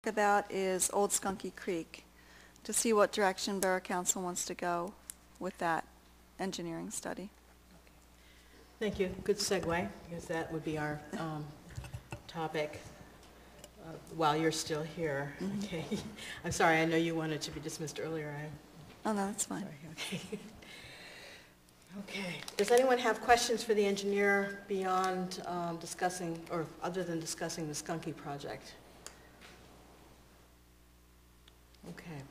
about is Old Skunky Creek, to see what direction Borough Council wants to go with that engineering study. Thank you. Good segue, because that would be our topic while you're still here. Mhm. Okay. I'm sorry, I know you wanted to be dismissed earlier. Oh, no, that's fine. Sorry. Okay. Okay. Does anyone have questions for the engineer beyond discussing, or other than discussing the Skunky project? Okay.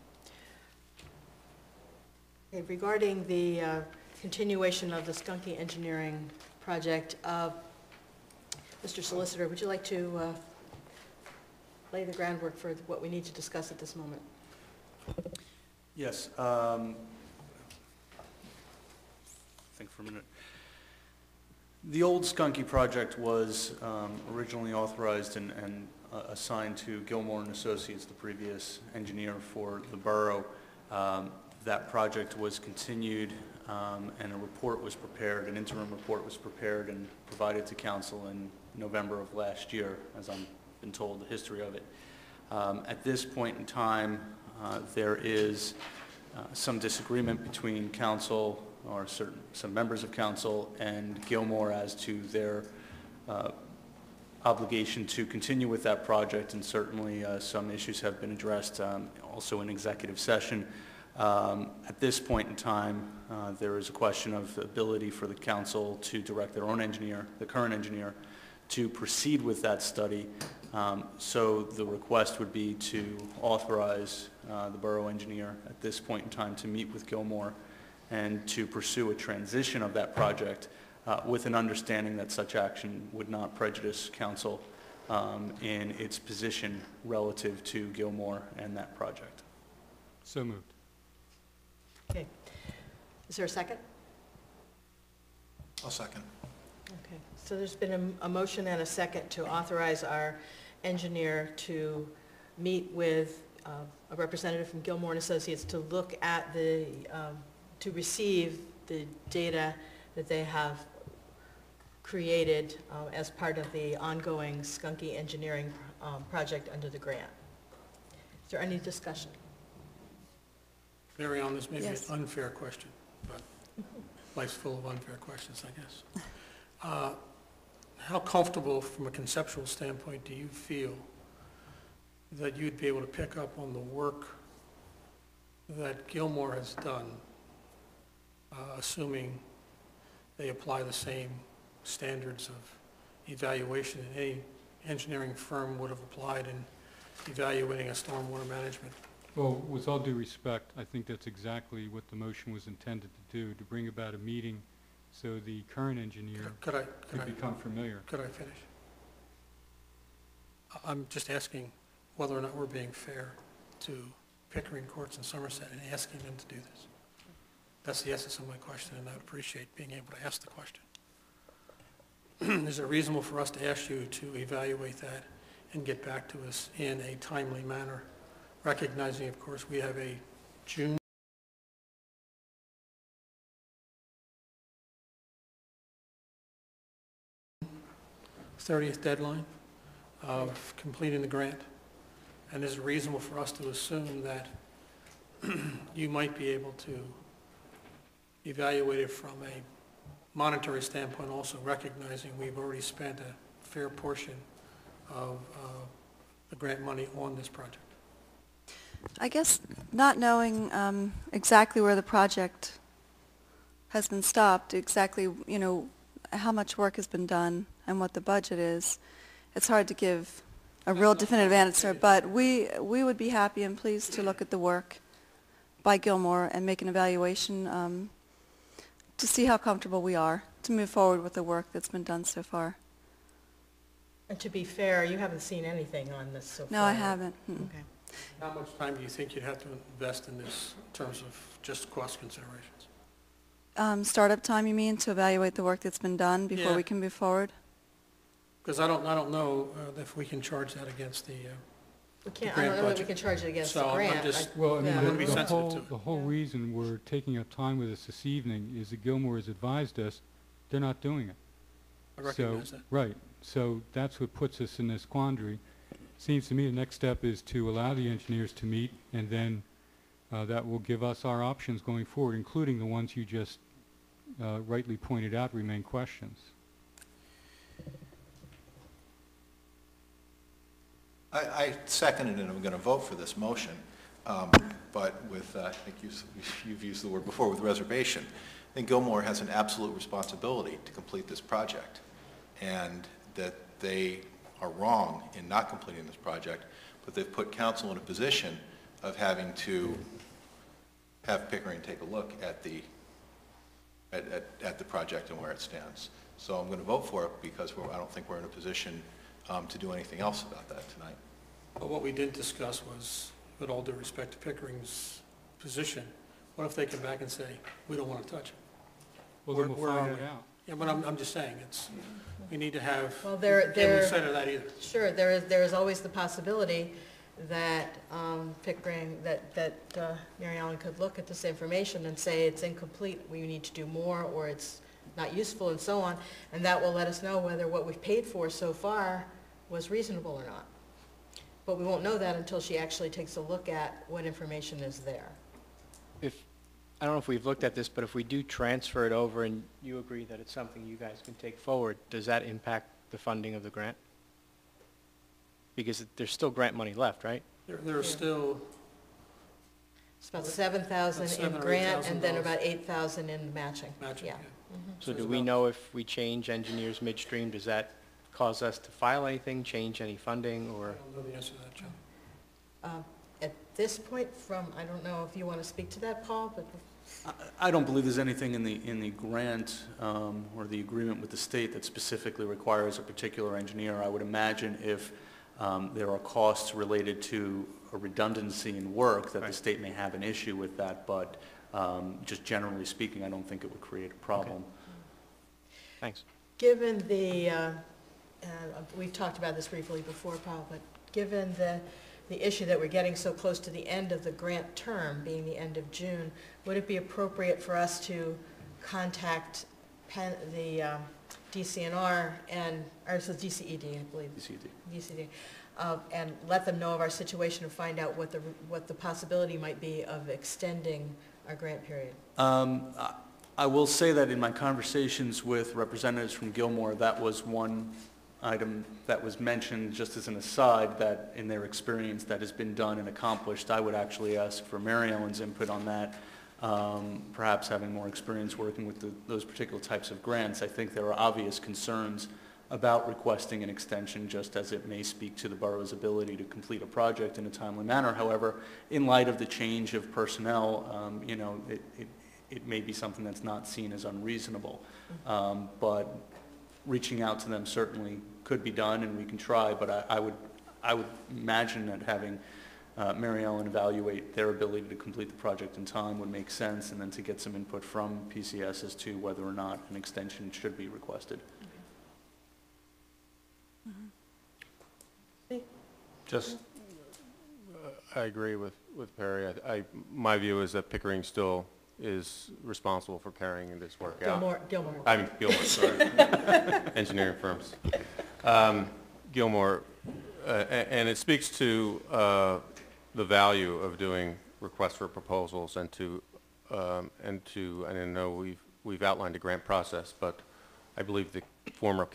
Okay, regarding the continuation of the Skunky engineering project, Mr. Solicitor, would you like to lay the groundwork for what we need to discuss at this moment? Yes. Think for a minute. The old Skunky project was originally authorized and assigned to Gilmore and Associates, the previous engineer for the borough. That project was continued, and a report was prepared, an interim report was prepared and provided to council in November of last year, as I've been told the history of it. At this point in time, there is some disagreement between council, or some members of council, and Gilmore as to their obligation to continue with that project, and certainly some issues have been addressed also in executive session. At this point in time, there is a question of the ability for the council to direct their own engineer, the current engineer, to proceed with that study. So the request would be to authorize the borough engineer at this point in time to meet with Gilmore and to pursue a transition of that project with an understanding that such action would not prejudice council in its position relative to Gilmore and that project. So moved. Okay. Is there a second? I'll second. Okay. So there's been a motion and a second to authorize our engineer to meet with a representative from Gilmore and Associates to look at the, to receive the data that they have created as part of the ongoing Skunky engineering project under the grant. Is there any discussion? Mary Ellen, this may be an Yes. unfair question, but life's full of unfair questions, I guess. How comfortable, from a conceptual standpoint, do you feel that you'd be able to pick up on the work that Gilmore has done, assuming they apply the same standards of evaluation that any engineering firm would have applied in evaluating a stormwater management? Well, with all due respect, I think that's exactly what the motion was intended to do, to bring about a meeting so the current engineer Could could become familiar. I finish? I'm just asking whether or not we're being fair to Pickering Courts in Somerset and asking them to do this. That's the essence of my question, and I would appreciate being able to ask the question. Is it reasonable for us to ask you to evaluate that and get back to us in a timely manner, recognizing, of course, we have a June 30th deadline of completing the grant? And is it reasonable for us to assume that you might be able to evaluate it from a monetary standpoint, also recognizing we've already spent a fair portion of the grant money on this project? I guess not knowing exactly where the project has been stopped, exactly, you know, how much work has been done and what the budget is, it's hard to give a real definitive answer, but we would be happy and pleased to look at the work by Gilmore and make an evaluation to see how comfortable we are to move forward with the work that's been done so far. And to be fair, you haven't seen anything on this so far. No, I haven't. Mm-mm. Okay. How much time do you think you'd have to invest in this in terms of just cost considerations? Startup time, you mean, to evaluate the work that's been done before Yeah. we can move forward? Because I don't know if we can charge that against the We can't, I grant don't know that we budget. can charge it against So the I'm grant. just- Well, I mean, Yeah. I'm gonna be the sensitive whole, to it. the whole reason we're taking up time with us this evening is that Gilmore has advised us they're not doing it. I recognize So, that. right. So that's what puts us in this quandary. seems to me the next step is to allow the engineers to meet, and then that will give us our options going forward, including the ones you just rightly pointed out remain questions. I second it, and I'm going to vote for this motion, but with, I think you've used the word before, with reservation. I think Gilmore has an absolute responsibility to complete this project, and that they are wrong in not completing this project, but they've put council in a position of having to have Pickering take a look at the project and where it stands. So I'm going to vote for it because I don't think we're in a position to do anything else about that tonight. But what we did discuss was, with all due respect to Pickering's position, what if they come back and say, we don't want to touch it? Well, then Where we'll are find we? that out. Yeah, but I'm just saying, we need to have, Well, can't lose sight of that either. sure, there is always the possibility that Pickering, that Mary Ellen could look at this information and say it's incomplete, we need to do more, or it's not useful, and so on, and that will let us know whether what we've paid for so far was reasonable or not. But we won't know that until she actually takes a look at what information is there. I don't know if we've looked at this, but if we do transfer it over and you agree that it's something you guys can take forward, does that impact the funding of the grant? Because there's still grant money left, right? There's still, It's about 7,000 About in $7,000 or grant, and then $8,000 about 8,000 in matching. matching, Yeah. yeah. So So do it's we about- know if we change engineers midstream, does that cause us to file anything, change any funding, I or? don't know the answer to that, Joe. At this point, I don't know if you want to speak to that, Paul, but I don't believe there's anything in the grant or the agreement with the state that specifically requires a particular engineer. I would imagine if there are costs related to a redundancy in work, that the Right. state may have an issue with that, but just generally speaking, I don't think it would create a problem. Thanks. given we've talked about this briefly before, Paul, but given the issue that we're getting so close to the end of the grant term, being the end of June, would it be appropriate for us to contact the DCNR or so DCED, I believe, DCD, and let them know of our situation and find out what the possibility might be of extending our grant period? I will say that in my conversations with representatives from Gilmore, that was one item that was mentioned just as an aside, that in their experience that has been done and accomplished. I would actually ask for Mary Ellen's input on that, perhaps having more experience working with those particular types of grants. I think there are obvious concerns about requesting an extension, just as it may speak to the borough's ability to complete a project in a timely manner. However, in light of the change of personnel, it may be something that's not seen as unreasonable. But reaching out to them certainly could be done, and we can try, but I would imagine that having Mary Ellen evaluate their ability to complete the project in time would make sense, and then to get some input from PCS as to whether or not an extension should be requested. Just, I agree with Perry. My view is that Pickering still is responsible for carrying this work out. Gilmore. I mean, Gilmore, sorry. Engineering firms. Gilmore, and it speaks to the value of doing requests for proposals and I know we've outlined a grant process, but I believe the former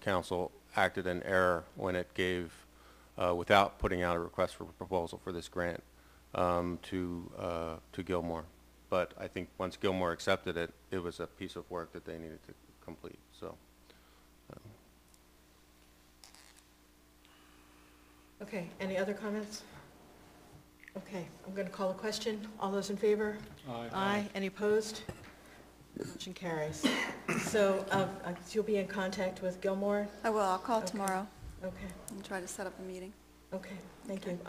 council acted in error when it gave, without putting out a request for proposal for this grant to Gilmore. But I think once Gilmore accepted it, it was a piece of work that they needed to complete. So, Okay, any other comments? Okay, I'm going to call a question. All those in favor? Aye. Aye. Any opposed? Motion carries. So you'll be in contact with Gilmore? I will, I'll call Okay. tomorrow Okay, and try to set up a meeting. okay, thank you.